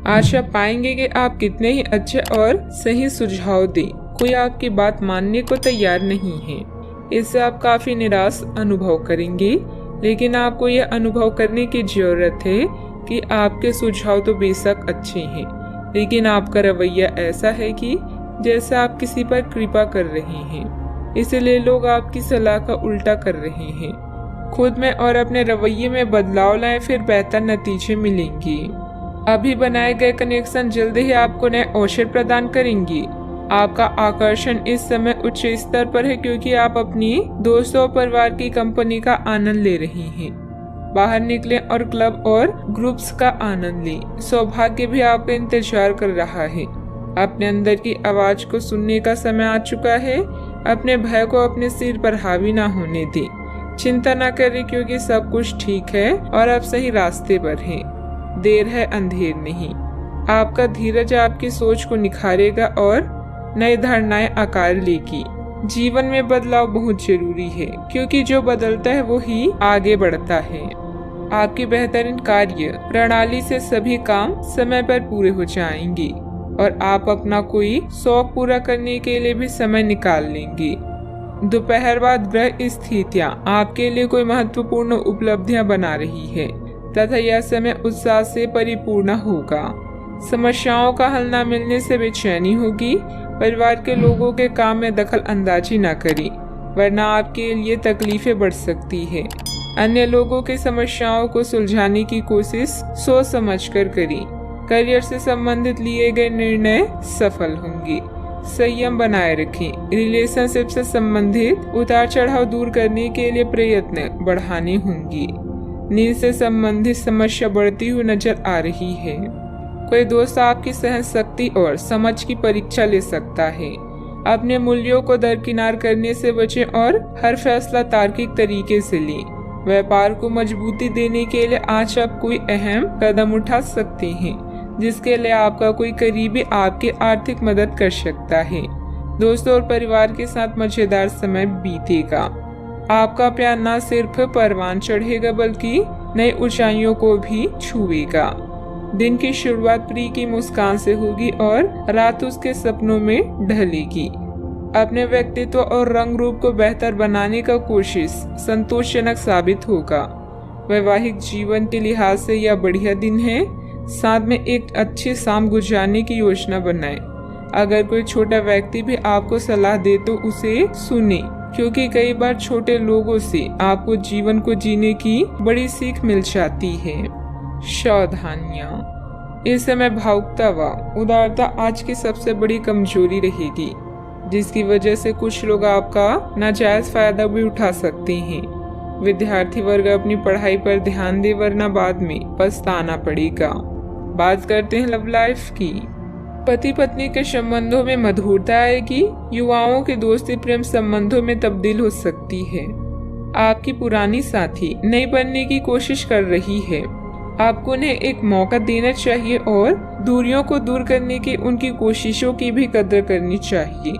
आज आप पाएंगे कि आप कितने ही अच्छे और सही सुझाव दें, कोई आपकी बात मानने को तैयार नहीं है। इससे आप काफी निराश अनुभव करेंगे, लेकिन आपको यह अनुभव करने की जरूरत है कि आपके सुझाव तो बेशक अच्छे हैं, लेकिन आपका रवैया ऐसा है कि जैसे आप किसी पर कृपा कर रहे हैं, इसलिए लोग आपकी सलाह का उल्टा कर रहे हैं। खुद में और अपने रवैये में बदलाव लाएं, फिर बेहतर नतीजे मिलेंगे। अभी बनाए गए कनेक्शन जल्द ही आपको नए अवसर प्रदान करेंगे। आपका आकर्षण इस समय उच्च स्तर पर है, क्योंकि आप अपनी दोस्तों और परिवार की कंपनी का आनंद ले रहे हैं। बाहर निकलें और क्लब और ग्रुप्स का आनंद लें। सौभाग्य भी आपका इंतजार कर रहा है। अपने अंदर की आवाज को सुनने का समय आ चुका है। अपने भय को अपने सिर पर हावी ना होने दें। चिंता न करें, क्योंकि सब कुछ ठीक है और आप सही रास्ते पर हैं। देर है, अंधेर नहीं। आपका धीरज आपकी सोच को निखारेगा और नई धारणाएं आकार लेगी। जीवन में बदलाव बहुत जरूरी है, क्योंकि जो बदलता है वो ही आगे बढ़ता है। आपकी बेहतरीन कार्य प्रणाली से सभी काम समय पर पूरे हो जाएंगे और आप अपना कोई शौक पूरा करने के लिए भी समय निकाल लेंगे। दोपहर बाद ग्रह स्थितियां आपके लिए कोई महत्वपूर्ण उपलब्धियां बना रही है तथा यह समय उत्साह से परिपूर्ण होगा। समस्याओं का हल न मिलने से बेचैनी होगी। परिवार के लोगों के काम में दखल अंदाजी न करें, वरना आपके लिए तकलीफें बढ़ सकती है। अन्य लोगों की समस्याओं को सुलझाने की कोशिश सोच समझकर करें। करियर से संबंधित लिए गए निर्णय सफल होंगे। संयम बनाए रखें। रिलेशनशिप से संबंधित उतार चढ़ाव दूर करने के लिए प्रयत्न बढ़ाने होंगे। नींद से संबंधित समस्या बढ़ती हुई नजर आ रही है। कोई दोस्त आपकी सहन शक्ति और समझ की परीक्षा ले सकता है। अपने मूल्यों को दरकिनार करने से बचें और हर फैसला तार्किक तरीके से लें। व्यापार को मजबूती देने के लिए आज आप कोई अहम कदम उठा सकते हैं, जिसके लिए आपका कोई करीबी आपकी आर्थिक मदद कर सकता है। दोस्तों और परिवार के साथ मजेदार समय बीतेगा। आपका प्यार न सिर्फ परवान चढ़ेगा, बल्कि नई ऊंचाइयों को भी छुएगा। दिन की शुरुआत प्रिय की मुस्कान से होगी और रात उसके सपनों में ढलेगी। अपने व्यक्तित्व और रंग रूप को बेहतर बनाने का कोशिश संतोषजनक साबित होगा। वैवाहिक जीवन के लिहाज से यह बढ़िया दिन है। साथ में एक अच्छी शाम गुजारने की योजना बनाएं। अगर कोई छोटा व्यक्ति भी आपको सलाह दे तो उसे सुने, क्योंकि कई बार छोटे लोगों से आपको जीवन को जीने की बड़ी सीख मिल जाती है। सावधानियां। इस समय भावुकता व उदारता आज की सबसे बड़ी कमजोरी रहेगी, जिसकी वजह से कुछ लोग आपका नाजायज फायदा भी उठा सकते हैं। विद्यार्थी वर्ग अपनी पढ़ाई पर ध्यान दे, वरना बाद में पछताना पड़ेगा। बात करते हैं लव लाइफ की। पति पत्नी के संबंधों में मधुरता आएगी। युवाओं की दोस्ती प्रेम संबंधों में तब्दील हो सकती है। आपकी पुरानी साथी नई बनने की कोशिश कर रही है। आपको उन्हें एक मौका देना चाहिए और दूरियों को दूर करने की उनकी कोशिशों की भी कदर करनी चाहिए,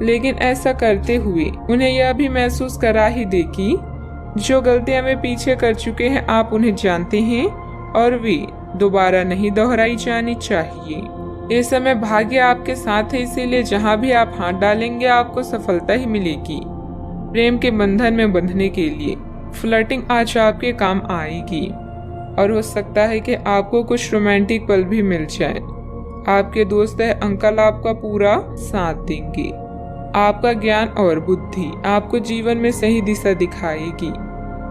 लेकिन ऐसा करते हुए उन्हें यह भी महसूस करा ही दे कि जो गलतियां वे पीछे कर चुके हैं आप उन्हें जानते हैं और वे दोबारा नहीं दोहराई जानी चाहिए। इस समय भाग्य आपके साथ है, इसीलिए जहां भी आप हाथ डालेंगे आपको सफलता ही मिलेगी। प्रेम के बंधन में बंधने के लिए फ्लर्टिंग आज आपके काम आएगी और हो सकता है कि आपको कुछ रोमांटिक पल भी मिल जाए। आपके दोस्त है अंकल आपका पूरा साथ देंगे। आपका ज्ञान और बुद्धि आपको जीवन में सही दिशा दिखाएगी।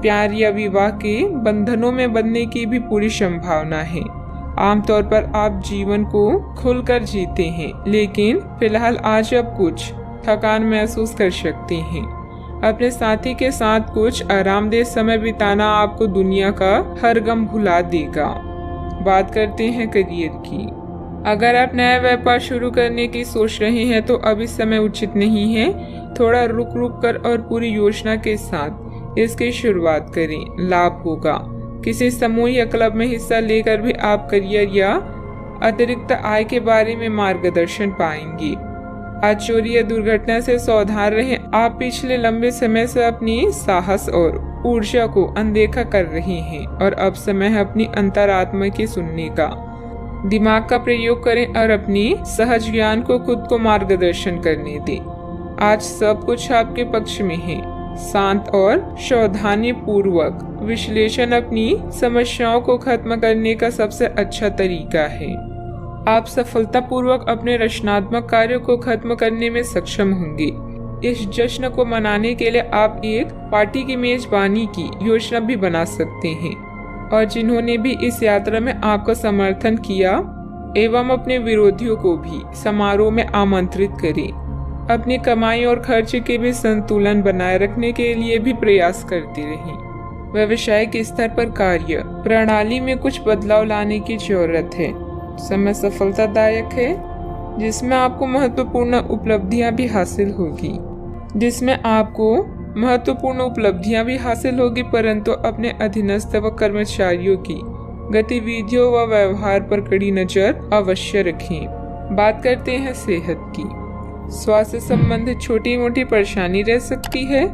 प्यार या विवाह के बंधनों में बंधने की भी पूरी संभावना है। आमतौर पर आप जीवन को खुलकर जीते हैं, लेकिन फिलहाल आज आप कुछ थकान महसूस कर सकते हैं। अपने साथी के साथ कुछ आरामदेह समय बिताना आपको दुनिया का हर गम भुला देगा। बात करते हैं करियर की। अगर आप नया व्यापार शुरू करने की सोच रहे हैं तो अभी समय उचित नहीं है। थोड़ा रुक रुक कर और पूरी योजना के साथ इसकी शुरुआत करें, लाभ होगा। किसी समूह या क्लब में हिस्सा लेकर भी आप करियर या अतिरिक्त आय के बारे में मार्गदर्शन पाएंगे। आज चोरी या दुर्घटना से सावधान रहें। आप पिछले लंबे समय से अपनी साहस और ऊर्जा को अनदेखा कर रहे हैं और अब समय है अपनी अंतरात्मा की सुनने का। दिमाग का प्रयोग करें और अपनी सहज ज्ञान को खुद को मार्गदर्शन करने दें। आज सब कुछ आपके पक्ष में है। शांत और सावधानी पूर्वक विश्लेषण अपनी समस्याओं को खत्म करने का सबसे अच्छा तरीका है। आप सफलतापूर्वक अपने रचनात्मक कार्यों को खत्म करने में सक्षम होंगे। इस जश्न को मनाने के लिए आप एक पार्टी की मेजबानी की योजना भी बना सकते हैं और जिन्होंने भी इस यात्रा में आपका समर्थन किया एवं अपने विरोधियों को भी समारोह में आमंत्रित करें। अपनी कमाई और खर्च के भी संतुलन बनाए रखने के लिए भी प्रयास करते रहें। व्यावसायिक स्तर पर कार्य प्रणाली में कुछ बदलाव लाने की जरूरत है। समय सफलतादायक है जिसमें आपको महत्वपूर्ण उपलब्धियां भी हासिल होगी, परंतु अपने अधीनस्थ व कर्मचारियों की गतिविधियों व व्यवहार पर कड़ी नजर अवश्य रखें। बात करते हैं सेहत की। स्वास्थ्य संबंधित छोटी मोटी परेशानी रह सकती है,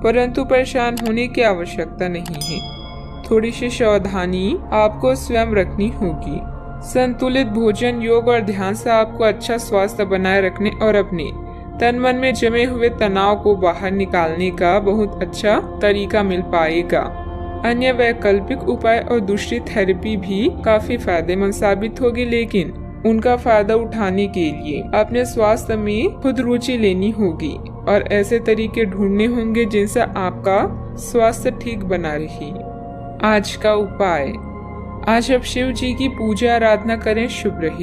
परंतु परेशान होने की आवश्यकता नहीं है। थोड़ी सी सावधानी आपको स्वयं रखनी होगी। संतुलित भोजन, योग और ध्यान से आपको अच्छा स्वास्थ्य बनाए रखने और अपने तन मन में जमे हुए तनाव को बाहर निकालने का बहुत अच्छा तरीका मिल पाएगा। अन्य वैकल्पिक उपाय और दूसरी थेरेपी भी काफी फायदेमंद साबित होगी, लेकिन उनका फायदा उठाने के लिए अपने स्वास्थ्य में खुद रुचि लेनी होगी और ऐसे तरीके ढूंढने होंगे जिनसे आपका स्वास्थ्य ठीक बना रहे। आज का उपाय, आज आप शिव जी की पूजा आराधना करें, शुभ रहे।